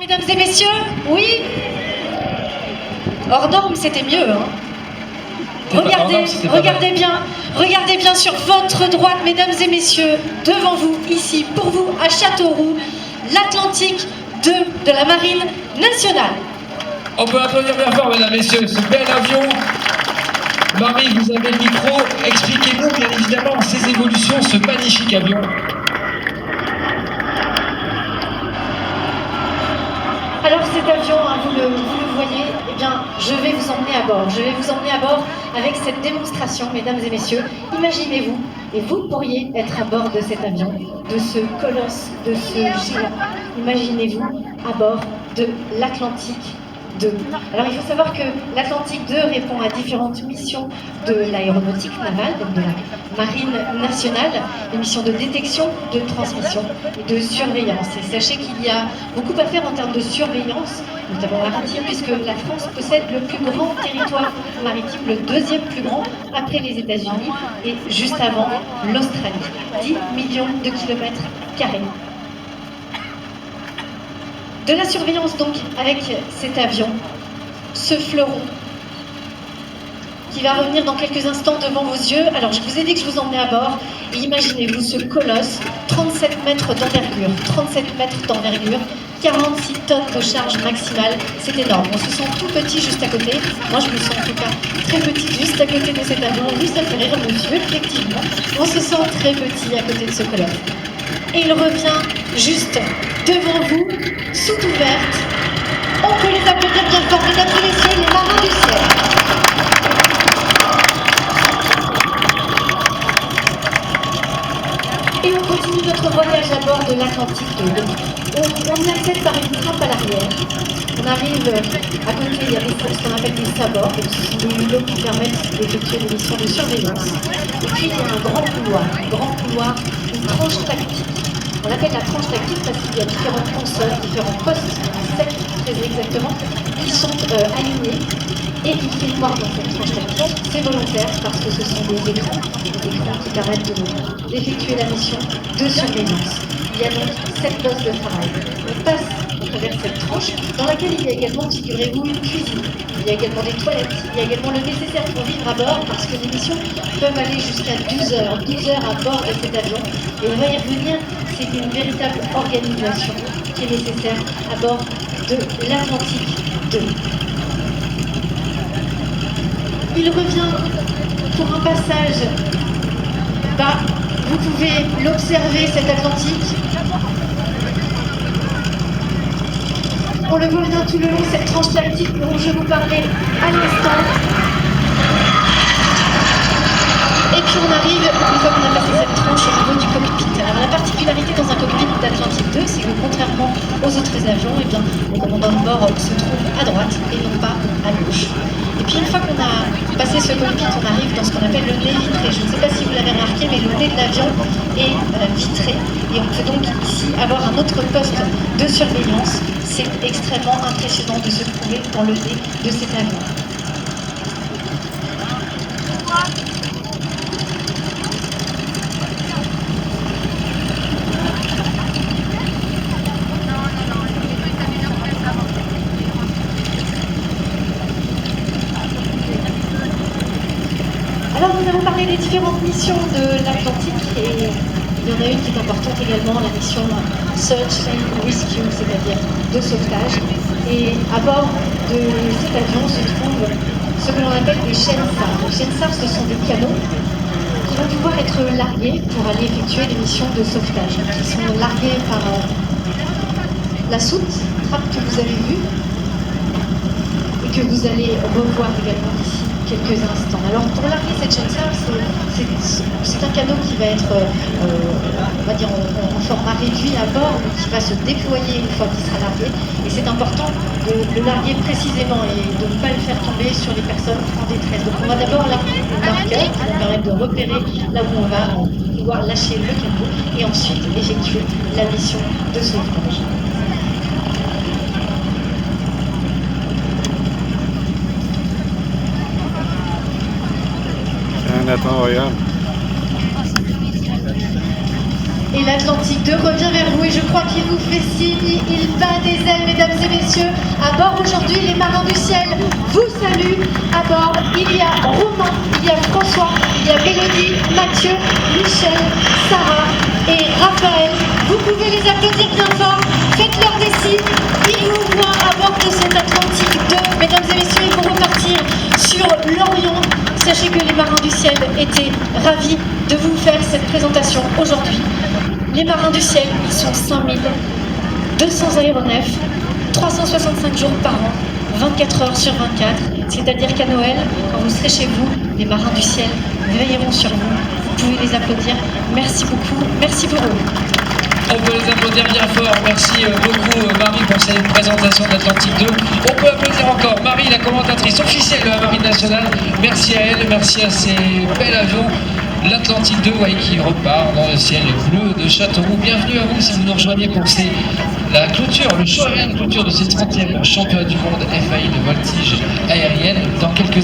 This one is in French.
Mesdames et messieurs, oui. Hors norme, c'était mieux. Hein. Regardez bien sur votre droite, mesdames et messieurs, devant vous, ici, pour vous, à Châteauroux, l'Atlantique 2 de la Marine nationale. On peut applaudir bien fort, mesdames et messieurs, ce bel avion. Marie, vous avez le micro. Expliquez-nous, bien évidemment, ces évolutions, ce magnifique avion. Alors cet avion, hein, vous le voyez, eh bien, je vais vous emmener à bord. Je vais vous emmener à bord avec cette démonstration, mesdames et messieurs. Imaginez-vous, et vous pourriez être à bord de cet avion, de ce colosse, de ce géant. Imaginez-vous à bord de l'Atlantique 2. Alors il faut savoir que l'Atlantique 2 répond à différentes missions de l'aéronautique navale, donc de la Marine nationale, des missions de détection, de transmission et de surveillance. Et sachez qu'il y a beaucoup à faire en termes de surveillance, notamment maritime, puisque la France possède le plus grand territoire maritime, le deuxième plus grand après les États-Unis et juste avant l'Australie. 10 millions de kilomètres carrés. De la surveillance donc avec cet avion, ce fleuron qui va revenir dans quelques instants devant vos yeux. Alors je vous ai dit que je vous emmenais à bord et imaginez-vous ce colosse, 37 mètres d'envergure, 37 mètres d'envergure, 46 tonnes de charge maximale, c'est énorme. On se sent tout petit juste à côté. Moi je me sens en tout cas très petite juste à côté de cet avion. Oui, ça fait rire monsieur, effectivement. On se sent très petit à côté de ce colosse. Et il revient juste devant vous, soute ouverte. On peut les applaudir bien fort, mesdames et messieurs, les marins du ciel. Et on continue notre voyage à bord de l'Atlantique 2. On y accède par une trappe à l'arrière. On arrive à côté, il y a ce qu'on appelle des sabords, donc ce sont des hulots qui permettent d'effectuer des missions de surveillance. Et puis il y a un grand couloir, une tranche tactique. On l'appelle la tranche tactique parce qu'il y a différentes consoles, différents postes, 7 très exactement, qui sont alignés. Et il fait noir dans cette tranche tactique. C'est volontaire parce que ce sont des écrans qui permettent d'effectuer la mission de surveillance. Il y a donc 7 postes de travail. On passe à travers cette tranche dans laquelle il y a également, figurez-vous, une cuisine. Il y a également des toilettes, il y a également le nécessaire pour vivre à bord parce que les missions peuvent aller jusqu'à 12 heures à bord de cet avion. Et on va y revenir, c'est une véritable organisation qui est nécessaire à bord de l'Atlantique 2. Il revient pour un passage bas. Vous pouvez l'observer, cet Atlantique. On le voit bien tout le long, cette tranche tactique dont je vous parlais à l'instant. Et puis on arrive, une fois qu'on a passé cette tranche, au niveau du cockpit. Alors la particularité dans un cockpit d'Atlantique 2, c'est que contrairement aux autres avions, eh bien, le commandant de bord se trouve à droite et non pas à gauche. Et puis une fois qu'on a passé ce cockpit, on arrive dans ce qu'on appelle le nez vitré. Je ne sais pas si vous l'avez remarqué, mais le nez de l'avion est vitré. Et on peut donc ici avoir un autre poste de surveillance. C'est extrêmement impressionnant de se trouver dans le nez de cet avion. Alors nous avons parlé des différentes missions de l'Atlantique et il y en a une qui est importante également, la mission Search and Rescue, c'est-à-dire de sauvetage. Et à bord de cet avion se trouvent ce que l'on appelle des chaînes SAR. Les chaînes SAR, ce sont des canaux qui vont pouvoir être largués pour aller effectuer des missions de sauvetage. Ils sont largués par la soute, trappe que vous avez vue et que vous allez revoir également ici quelques instants. Alors pour larguer cette chaîne SAR, c'est un canot qui va être, on va dire, en format réduit à bord, mais qui va se déployer une fois qu'il sera largué. Et c'est important de le larguer précisément et de ne pas le faire tomber sur les personnes en détresse. Donc on va d'abord larguer le marqueur qui va permettre de repérer là où on va pouvoir lâcher le canot et ensuite effectuer la mission de sauvetage. Attends, regarde. Et Et l'Atlantique 2 revient vers vous et je crois qu'il vous fait signe, il bat des ailes, mesdames et messieurs. À bord aujourd'hui, les marins du ciel vous saluent. À bord, il y a Romain, il y a François, il y a Mélodie, Mathieu, Michel, Sarah et Raphaël. Vous pouvez les applaudir bien fort, faites-leur des signes. Ils vous voient à bord de cet Atlantique 2. Mesdames et messieurs, ils vont repartir sur l'Orient. Sachez que les marins du ciel étaient ravis de vous faire cette présentation aujourd'hui. Les marins du ciel, ils sont 5200 aéronefs, 365 jours par an, 24 heures sur 24. C'est-à-dire qu'à Noël, quand vous serez chez vous, les marins du ciel veilleront sur vous. Vous pouvez les applaudir. Merci beaucoup. Merci pour eux. On peut les applaudir bien fort. Merci beaucoup Marie pour cette présentation de l'Atlantique 2. On peut applaudir encore Marie, la commentatrice officielle de la Marine nationale. Merci à elle, merci à ces bels avions. L'Atlantique 2 qui repart dans le ciel bleu de Châteauroux. Bienvenue à vous si vous nous rejoignez pour la clôture, le show aérien de clôture de ces 30e championnats du monde FAI de voltige